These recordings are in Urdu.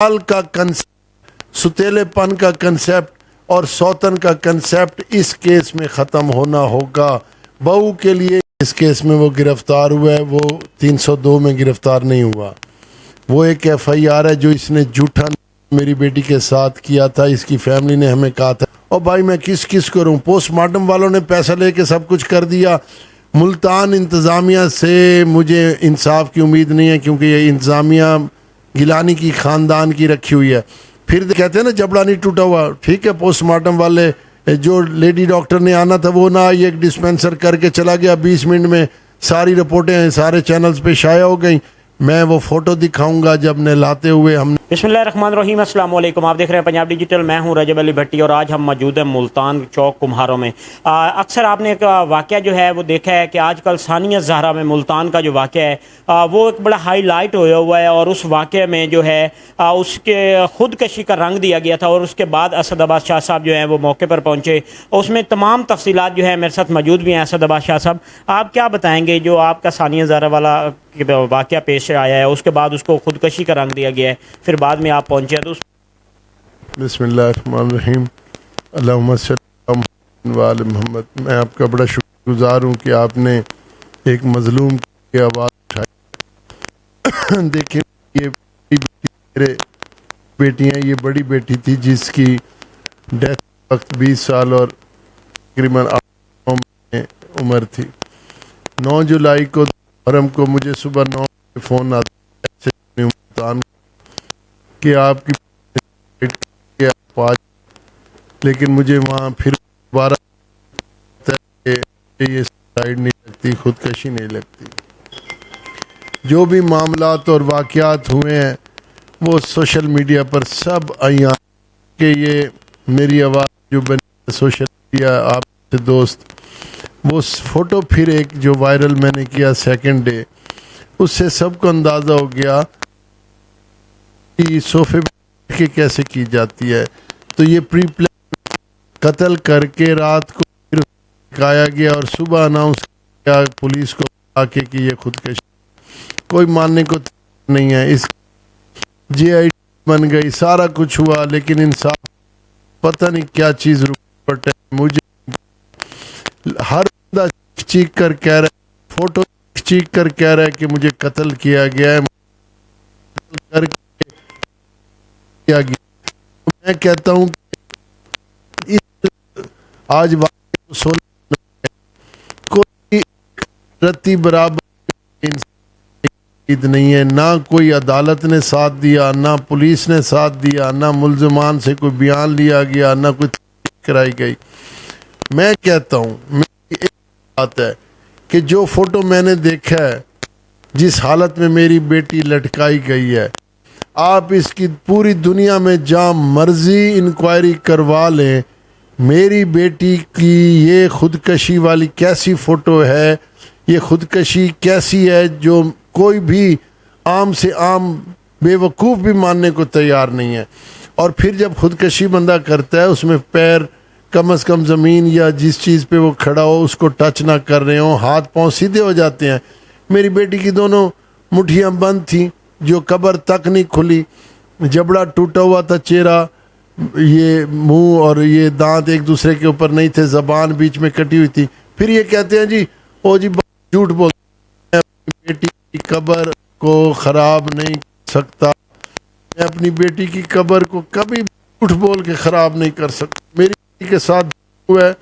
کا کنسیپٹ، ستیلے پن کا کنسیپٹ اور سوتن کا کنسیپٹ اس کیس میں ختم ہونا ہوگا۔ بہو کے لیے اس کیس میں وہ گرفتار ہوا ہے، وہ 302 میں گرفتار نہیں ہوا، وہ ایک FIR ہے جو اس نے جھوٹا میری بیٹی کے ساتھ کیا تھا۔ اس کی فیملی نے ہمیں کہا تھا اور بھائی میں کس کروں، پوسٹ مارٹم والوں نے پیسہ لے کے سب کچھ کر دیا۔ ملتان انتظامیہ سے مجھے انصاف کی امید نہیں ہے کیونکہ یہ انتظامیہ گیلانی کی خاندان کی رکھی ہوئی ہے۔ پھر کہتے ہیں نا جبڑا نہیں ٹوٹا ہوا، ٹھیک ہے، پوسٹ مارٹم والے جو لیڈی ڈاکٹر نے آنا تھا وہ نہ آئی، ایک ڈسپینسر کر کے چلا گیا، 20 منٹ میں ساری رپورٹیں سارے چینلز پہ شائع ہو گئیں۔ میں وہ فوٹو دکھاؤں گا جب نہلاتے ہوئے ہم نے۔ بسم اللہ الرحمن الرحیم، السلام علیکم، آپ دیکھ رہے ہیں پنجاب ڈیجیٹل، میں ہوں رجب علی بھٹی اور آج ہم موجود ہیں ملتان چوک کمہاروں میں۔ اکثر آپ نے ایک واقعہ جو ہے وہ دیکھا ہے کہ آج کل ثانیہ زہرا میں ملتان کا جو واقعہ ہے وہ ایک بڑا ہائی لائٹ ہوا ہے، اور اس واقعے میں جو ہے اس کے خودکشی کا رنگ دیا گیا تھا، اور اس کے بعد اسد عباس شاہ صاحب جو ہیں وہ موقع پر پہنچے، اس میں تمام تفصیلات جو ہیں میرے ساتھ موجود بھی ہیں اسد عباس شاہ صاحب۔ آپ کیا بتائیں گے جو آپ کا ثانیہ زہرا والا واقعہ پیش آیا ہے، اس کے بعد اس کو خودکشی کا رنگ دیا گیا ہے، پھر بعد میں آپ پہنچے تو بسم اللہ الرحمن الرحیم، اللہم صلی اللہ وعلی محمد۔ میں آپ کا بڑا شکر گزار ہوں کہ آپ نے ایک مظلوم کی آواز اٹھائی۔ دیکھیں یہ میرے بیٹی ہیں، یہ بڑی بیٹی تھی جس کی ڈیتھ وقت 20 سال اور تقریباً 8 میں عمر تھی۔ 9 جولائی کو محرم کو مجھے صبح 9 بجے فون آتا ہے کہ آپ کی لیکن مجھے وہاں پھر دوبارہ یہ سائیڈ نہیں لگتی، خودکشی نہیں لگتی۔ جو بھی معاملات اور واقعات ہوئے ہیں وہ سوشل میڈیا پر سب آئیاں کہ یہ میری آواز جو بنی سوشل میڈیا آپ سے دوست، وہ فوٹو پھر ایک جو وائرل میں نے کیا سیکنڈ ڈے، اس سے سب کو اندازہ ہو گیا کہ صوفے پہ کے کیسے کی جاتی ہے۔ تو یہ پری پلان قتل کر کے رات کو پھر دکھایا گیا اور صبح اناؤنس کیا پولیس کو آ کے کہ یہ خودکشی، کوئی ماننے کو نہیں ہے۔ اس GID بن گئی، سارا کچھ ہوا، لیکن انصاف پتہ نہیں کیا چیز رکٹ ہے۔ مجھے ہر بندہ چیخ کر کہہ رہا ہے، فوٹو چیخ کر کہہ رہا ہے کہ مجھے قتل کیا گیا ہے، کر کیا گیا۔ میں کہتا ہوں آج کوئی رتی برابر نہیں ہے، نہ کوئی عدالت نے ساتھ دیا، نہ پولیس نے ساتھ دیا، نہ ملزمان سے کوئی بیان لیا گیا، نہ کوئی تحقیق کرائی گئی۔ میں کہتا ہوں میری ایک بات ہے کہ جو فوٹو میں نے دیکھا ہے جس حالت میں میری بیٹی لٹکائی گئی ہے، آپ اس کی پوری دنیا میں جہاں مرضی انکوائری کروا لیں، میری بیٹی کی یہ خودکشی والی کیسی فوٹو ہے، یہ خودکشی کیسی ہے جو کوئی بھی عام سے عام بے وقوف بھی ماننے کو تیار نہیں ہے۔ اور پھر جب خودکشی بندہ کرتا ہے اس میں پیر کم از کم زمین یا جس چیز پہ وہ کھڑا ہو اس کو ٹچ نہ کر رہے ہوں، ہاتھ پاؤں سیدھے ہو جاتے ہیں۔ میری بیٹی کی دونوں مٹھیاں بند تھیں، جو قبر تک نہیں کھلی، جبڑا ٹوٹا ہوا تھا، چہرہ، یہ منہ اور یہ دانت ایک دوسرے کے اوپر نہیں تھے، زبان بیچ میں کٹی ہوئی تھی۔ پھر یہ کہتے ہیں جی او جی جھوٹ بول، میں اپنی بیٹی کی قبر کو خراب نہیں کر سکتا، میں اپنی بیٹی کی قبر کو کبھی جھوٹ بول کے خراب نہیں کر سکتا۔ میری بیٹی کے ساتھ ہوا ہے،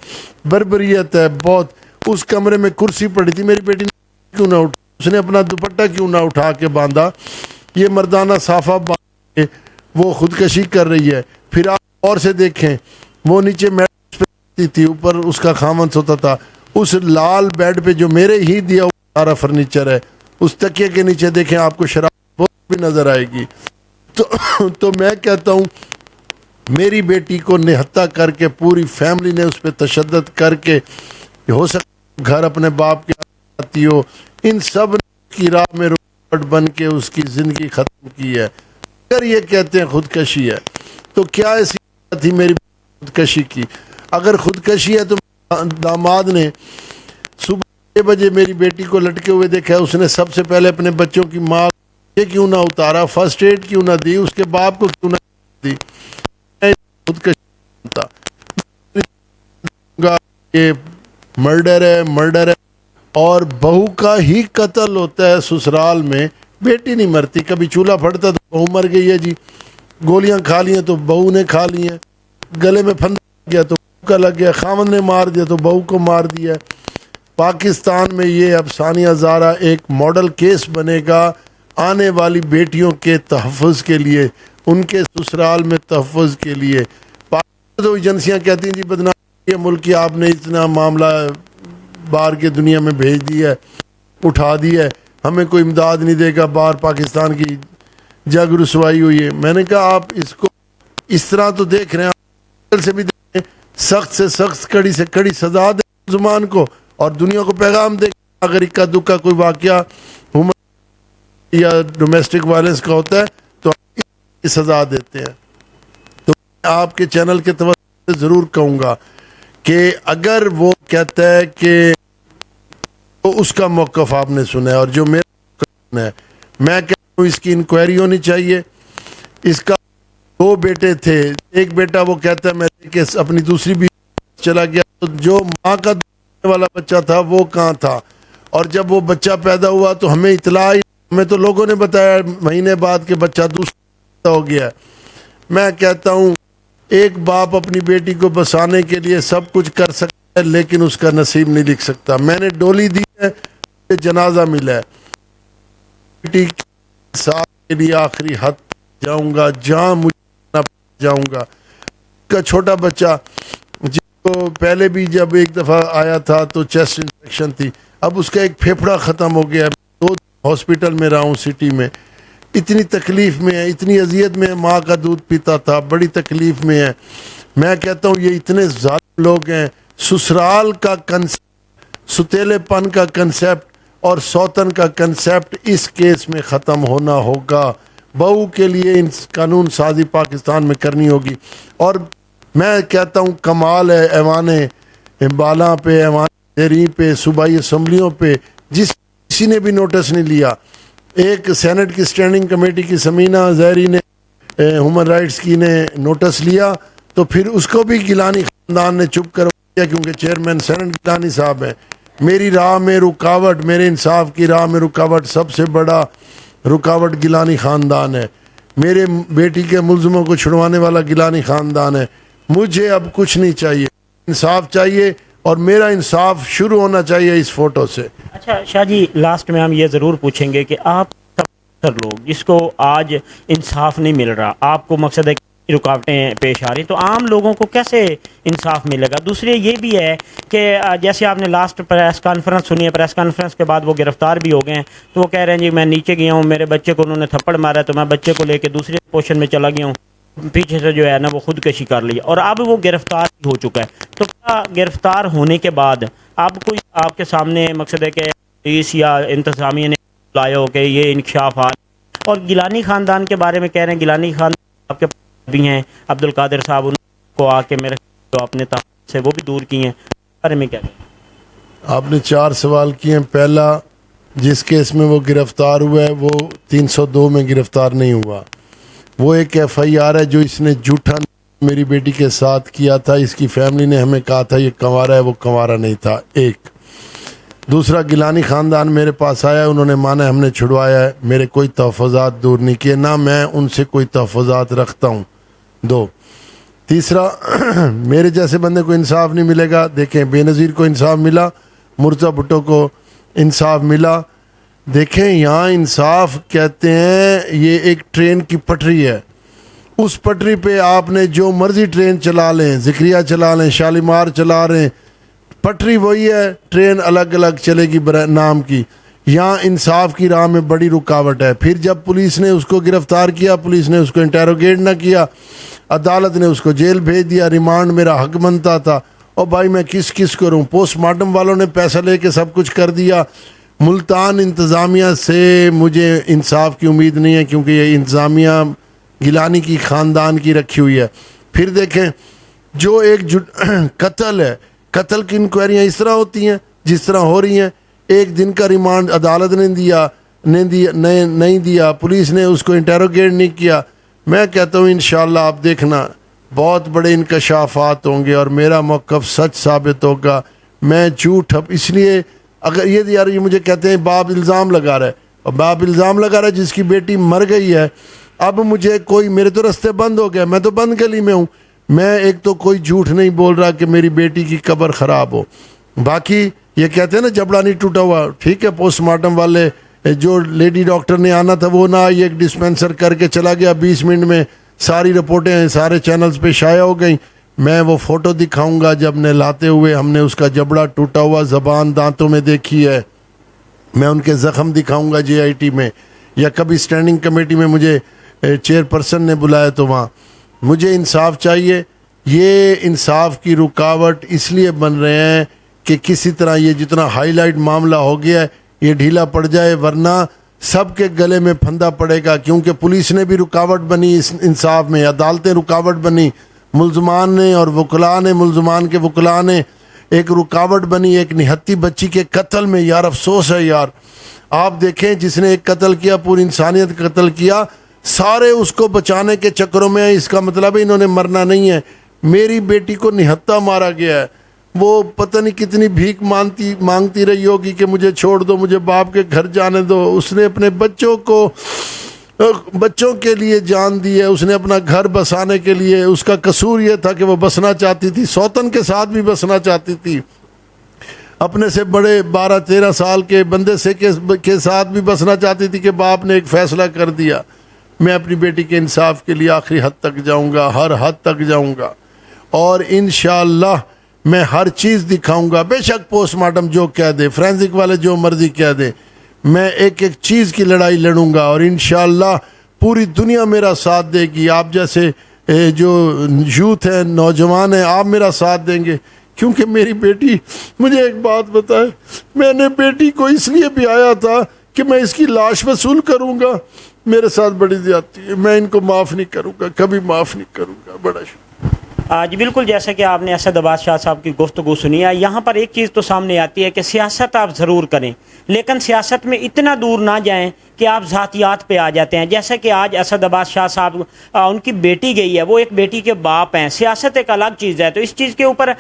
بربریت ہے بہت۔ اس کمرے میں کرسی پڑی تھی، میری بیٹی نے کیوں نہ اٹھا، اس نے اپنا دوپٹہ کیوں نہ اٹھا کے باندھا، یہ مردانہ صافہ باندھ کے وہ خودکشی کر رہی ہے۔ پھر آپ اور سے دیکھیں، وہ نیچے میٹ پہ تھی، اوپر اس کا خامن سوتا تھا، اس لال بیڈ پہ جو میرے ہی دیا ہوا سارا فرنیچر ہے، اس تکیے کے نیچے دیکھیں آپ کو شراب بھی نظر آئے گی۔ تو میں کہتا ہوں میری بیٹی کو نہتہ کر کے پوری فیملی نے اس پہ تشدد کر کے، ہو سکتا گھر اپنے باپ کے آتی ہو، ان سب نے کی راہ میں رکاوٹ بن کے اس کی زندگی ختم کی ہے۔ اگر یہ کہتے ہیں خودکشی ہے تو کیا ایسی بات تھی میری خودکشی کی؟ اگر خودکشی ہے تو داماد نے صبح 6 بجے میری بیٹی کو لٹکے ہوئے دیکھا ہے، اس نے سب سے پہلے اپنے بچوں کی ماں یہ کیوں نہ اتارا, فرسٹ ایڈ کیوں نہ دی, اس کے باپ کو کیوں نہ دی. خودکشی تھا. یہ مرڈر ہے اور بہو کا ہی قتل ہوتا ہے سسرال میں, بیٹی نہیں مرتی. کبھی چولہا پھٹتا تو بہو مر گئی ہے جی, گولیاں کھا لی ہیں تو بہو نے کھا لی ہیں, گلے میں پھندا لگ گیا تو بہو کا لگ گیا, خاوند نے مار دیا تو بہو کو مار دیا. پاکستان میں یہ اب ثانیہ زہرا ایک ماڈل کیس بنے گا آنے والی بیٹیوں کے تحفظ کے لیے, ان کے سسرال میں تحفظ کے لیے. تو ایجنسیاں کہتی ہیں جی بدنام یہ ملک کی آپ نے اتنا معاملہ باہر کے دنیا میں بھیج دیا ہے, اٹھا دیا ہے, ہمیں کوئی امداد نہیں دے گا, باہر پاکستان کی جگ رسوائی ہوئی ہے. میں نے کہا آپ اس کو اس طرح تو دیکھ رہے ہیں, سے بھی دیکھ رہے ہیں, سخت سے سخت کڑی سے کڑی سزا دے ملزمان کو اور دنیا کو پیغام دے. اگر اکا دکا کوئی واقعہ یا ڈومیسٹک وائلنس کا ہوتا ہے تو سزا دیتے ہیں. تو میں آپ کے چینل کے توسط سے ضرور کہوں گا کہ اگر وہ کہتا ہے کہ تو اس کا موقف آپ نے سنا ہے اور جو میرا موقف ہے, میں کہتا ہوں اس کی انکوائری ہونی چاہیے. اس کا 2 بیٹے تھے, ایک بیٹا وہ کہتا ہے میں کہ اپنی دوسری بھی چلا گیا, تو جو ماں کا والا بچہ تھا وہ کہاں تھا, اور جب وہ بچہ پیدا ہوا تو ہمیں اطلاع, ہمیں تو لوگوں نے بتایا مہینے بعد کہ بچہ دوسرا ہو گیا. میں کہتا ہوں ایک باپ اپنی بیٹی کو بسانے کے لیے سب کچھ کر سکتا ہے لیکن اس کا نصیب نہیں لکھ سکتا. میں نے ڈولی دی ہے, جنازہ ملا ہے, بیٹی کے ساتھ کے لیے آخری حد جاؤں گا جہاں مجھے جاؤں گا. کا چھوٹا بچہ جس کو پہلے بھی جب ایک دفعہ آیا تھا تو چیسٹ انفیکشن تھی, اب اس کا ایک پھیپھڑا ختم ہو گیا, 2 ہاسپٹل میں رہا ہوں سٹی میں, اتنی تکلیف میں ہے, اتنی اذیت میں ہے. ماں کا دودھ پیتا تھا, بڑی تکلیف میں ہے. میں کہتا ہوں یہ اتنے ظالم لوگ ہیں. سسرال کا کنسیپٹ, ستیلے پن کا کنسیپٹ اور سوتن کا کنسیپٹ اس کیس میں ختم ہونا ہوگا. بہو کے لیے قانون سازی پاکستان میں کرنی ہوگی. اور میں کہتا ہوں کمال ہے ایوان بالا پہ, ایوان زیریں پہ, صوبائی اسمبلیوں پہ کسی نے بھی نوٹس نہیں لیا. ایک سینٹ کی اسٹینڈنگ کمیٹی کی سمینہ زہری نے ہیومن رائٹس کی نے نوٹس لیا تو پھر اس کو بھی گیلانی خاندان نے چپ کروایا کیونکہ چیئرمین سینٹ گیلانی صاحب ہیں. میری راہ میں رکاوٹ, میرے انصاف کی راہ میں رکاوٹ, سب سے بڑا رکاوٹ گیلانی خاندان ہے. میرے بیٹی کے ملزموں کو چھڑوانے والا گیلانی خاندان ہے. مجھے اب کچھ نہیں چاہیے, انصاف چاہیے اور میرا انصاف شروع ہونا چاہیے اس فوٹو سے. اچھا شاہ جی, لاسٹ میں ہم یہ ضرور پوچھیں گے کہ آپ اکثر لوگ جس کو آج انصاف نہیں مل رہا, آپ کو مقصد ہے کہ رکاوٹیں پیش آ رہی, تو عام لوگوں کو کیسے انصاف ملے گا؟ دوسری یہ بھی ہے کہ جیسے آپ نے لاسٹ پریس کانفرنس سنی ہے, پریس کانفرنس کے بعد وہ گرفتار بھی ہو گئے ہیں, تو وہ کہہ رہے ہیں جی میں نیچے گیا ہوں, میرے بچے کو انہوں نے تھپڑ مارا تو میں بچے کو لے کے دوسرے پوشن میں چلا گیا ہوں, پیچھے سے جو ہے نا وہ خودکشی کر لی, اور اب وہ گرفتار ہو چکا ہے. تو کیا گرفتار ہونے کے بعد اب کوئی آپ کے سامنے مقصد ہے کہ پولیس یا انتظامیہ نے لایا ہو کہ یہ انکشافات, اور گیلانی خاندان کے بارے میں کہہ رہے ہیں گیلانی خاندان آپ کے بھی ہیں, عبد القادر صاحب, ان کو آ کے میرے جو اپنے تعلق سے وہ بھی دور کی ہیں, بارے میں کیا کہیں؟ آپ نے 4 سوال کیے ہیں. پہلا, جس کیس میں وہ گرفتار ہوا ہے وہ 302 میں گرفتار نہیں ہوا, وہ ایک FIR ہے جو اس نے جھوٹا میری بیٹی کے ساتھ کیا تھا. اس کی فیملی نے ہمیں کہا تھا یہ کنوارا ہے, وہ کنوارا نہیں تھا. ایک. دوسرا, گیلانی خاندان میرے پاس آیا, انہوں نے مانا ہم نے چھڑوایا ہے, میرے کوئی تحفظات دور نہیں کیے, نہ میں ان سے کوئی تحفظات رکھتا ہوں. 2. تیسرا, میرے جیسے بندے کو انصاف نہیں ملے گا. دیکھیں بے نظیر کو انصاف ملا, مرزا بھٹو کو انصاف ملا. دیکھیں یہاں انصاف کہتے ہیں یہ ایک ٹرین کی پٹری ہے, اس پٹری پہ آپ نے جو مرضی ٹرین چلا لیں, ذکریہ چلا لیں, شالیمار چلا رہے ہیں, پٹری وہی ہے, ٹرین الگ الگ چلے گی نام کی. یہاں انصاف کی راہ میں بڑی رکاوٹ ہے. پھر جب پولیس نے اس کو گرفتار کیا, پولیس نے اس کو انٹیروگیٹ نہ کیا, عدالت نے اس کو جیل بھیج دیا. ریمانڈ میرا حق بنتا تھا. اور بھائی میں کس کروں, پوسٹ مارٹم والوں نے پیسہ لے کے سب کچھ کر دیا. ملتان انتظامیہ سے مجھے انصاف کی امید نہیں ہے کیونکہ یہ انتظامیہ گیلانی کی خاندان کی رکھی ہوئی ہے. پھر دیکھیں جو ایک قتل ہے, قتل کی انکوائریاں اس طرح ہوتی ہیں جس طرح ہو رہی ہیں. 1 دن کا ریمانڈ عدالت نے دیا, نہیں دیا, پولیس نے اس کو انٹیروگیٹ نہیں کیا. میں کہتا ہوں انشاءاللہ آپ دیکھنا بہت بڑے انکشافات ہوں گے اور میرا موقف سچ ثابت ہوگا. میں جھوٹ اس لیے اگر یہ مجھے کہتے ہیں باپ الزام لگا رہا ہے, اور باپ الزام لگا رہا ہے جس کی بیٹی مر گئی ہے. اب مجھے کوئی, میرے تو رستے بند ہو گئے, میں تو بند گلی میں ہوں. میں ایک تو کوئی جھوٹ نہیں بول رہا کہ میری بیٹی کی قبر خراب ہو. باقی یہ کہتے ہیں نا جبڑا نہیں ٹوٹا ہوا, ٹھیک ہے, پوسٹ مارٹم والے جو لیڈی ڈاکٹر نے آنا تھا وہ نہ آئی, ایک ڈسپینسر کر کے چلا گیا 20 منٹ میں, ساری رپورٹیں سارے چینلز پہ شائع ہو گئیں. میں وہ فوٹو دکھاؤں گا جب نہلاتے ہوئے ہم نے اس کا جبڑا ٹوٹا ہوا زبان دانتوں میں دیکھی ہے. میں ان کے زخم دکھاؤں گا JIT میں, یا کبھی اسٹینڈنگ کمیٹی میں مجھے چیئرپرسن نے بلایا تو وہاں. مجھے انصاف چاہیے. یہ انصاف کی رکاوٹ اس لیے بن رہے ہیں کہ کسی طرح یہ جتنا ہائی لائٹ معاملہ ہو گیا ہے یہ ڈھیلا پڑ جائے, ورنہ سب کے گلے میں پھندا پڑے گا. کیونکہ پولیس نے بھی رکاوٹ بنی اس انصاف میں, عدالتیں رکاوٹ بنی, ملزمان نے اور وکلاء نے, ملزمان کے وکلاء نے ایک رکاوٹ بنی. ایک نہتی بچی کے قتل میں یار افسوس ہے یار. آپ دیکھیں جس نے ایک قتل کیا, پوری انسانیت قتل کیا, سارے اس کو بچانے کے چکروں میں. اس کا مطلب ہے انہوں نے مرنا نہیں ہے. میری بیٹی کو نہتا مارا گیا ہے. وہ پتہ نہیں کتنی بھیک مانگتی رہی ہوگی کہ مجھے چھوڑ دو, مجھے باپ کے گھر جانے دو. اس نے اپنے بچوں کے لیے جان دی ہے. اس نے اپنا گھر بسانے کے لیے, اس کا قصور یہ تھا کہ وہ بسنا چاہتی تھی, سوتن کے ساتھ بھی بسنا چاہتی تھی, اپنے سے بڑے 12-13 سال کے بندے سے کے ساتھ بھی بسنا چاہتی تھی کہ باپ نے ایک فیصلہ کر دیا. میں اپنی بیٹی کے انصاف کے لیے آخری حد تک جاؤں گا, ہر حد تک جاؤں گا, اور انشاءاللہ میں ہر چیز دکھاؤں گا. بے شک پوسٹ مارٹم جو کہہ دے, فرینزک والے جو مرضی کہہ دے, میں ایک ایک چیز کی لڑائی لڑوں گا, اور انشاءاللہ پوری دنیا میرا ساتھ دے گی. آپ جیسے جو یوتھ ہیں, نوجوان ہیں, آپ میرا ساتھ دیں گے. کیونکہ میری بیٹی, مجھے ایک بات بتائے, میں نے بیٹی کو اس لیے بھی آیا تھا کہ میں اس کی لاش وصول کروں گا. میرے ساتھ بڑی زیادتی ہے, میں ان کو معاف نہیں کروں گا, کبھی معاف نہیں کروں گا. بڑا شکریہ. جی بالکل, جیسا کہ آپ نے اسد عباس شاہ صاحب کی گفتگو سنی ہے, یہاں پر ایک چیز تو سامنے آتی ہے کہ سیاست آپ ضرور کریں, لیکن سیاست میں اتنا دور نہ جائیں کہ آپ ذاتیات پہ آ جاتے ہیں. جیسا کہ آج اسد عباس شاہ صاحب, ان کی بیٹی گئی ہے, وہ ایک بیٹی کے باپ ہیں, سیاست ایک الگ چیز ہے. تو اس چیز کے اوپر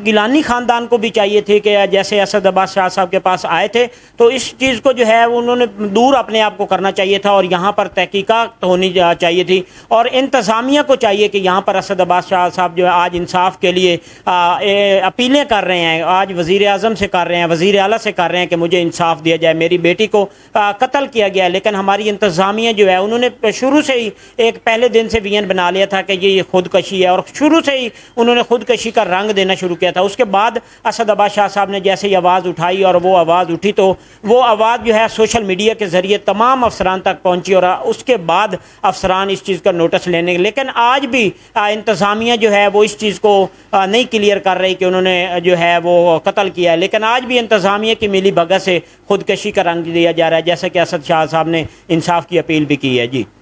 گیلانی خاندان کو بھی چاہیے تھی کہ جیسے اسد عباس شاہ صاحب کے پاس آئے تھے تو اس چیز کو جو ہے انہوں نے دور اپنے آپ کو کرنا چاہیے تھا, اور یہاں پر تحقیقات ہونی چاہیے تھی, اور انتظامیہ کو چاہیے کہ یہاں پر اسد عباس شاہ صاحب جو ہے آج انصاف کے لیے اپیلیں کر رہے ہیں, آج وزیر اعظم سے کر رہے ہیں, وزیر اعلیٰ سے کر رہے ہیں کہ مجھے انصاف دیا جائے, میری بیٹی کو قتل کیا گیا. لیکن ہماری انتظامیہ جو ہے انہوں نے شروع سے ہی ایک پہلے دن سے وین بنا لیا تھا کہ یہ خودکشی ہے, اور شروع سے ہی انہوں نے خودکشی کا رنگ دینا شروع کیا تھا. اس کے بعد اسد عباس شاہ صاحب نے جیسے ہی آواز اٹھائی, اور وہ آواز اٹھی تو وہ آواز جو ہے سوشل میڈیا کے ذریعے تمام افسران تک پہنچی, اور اس کے بعد افسران اس چیز کا نوٹس لینے. لیکن آج بھی انتظامیہ جو ہے وہ اس چیز کو نہیں کلیئر کر رہی کہ انہوں نے جو ہے وہ قتل کیا ہے. لیکن آج بھی انتظامیہ کی ملی بھگت سے خودکشی کا رنگ دیا جا رہا ہے, جیسا کہ اسد شاہ صاحب نے انصاف کی اپیل بھی کی ہے. جی.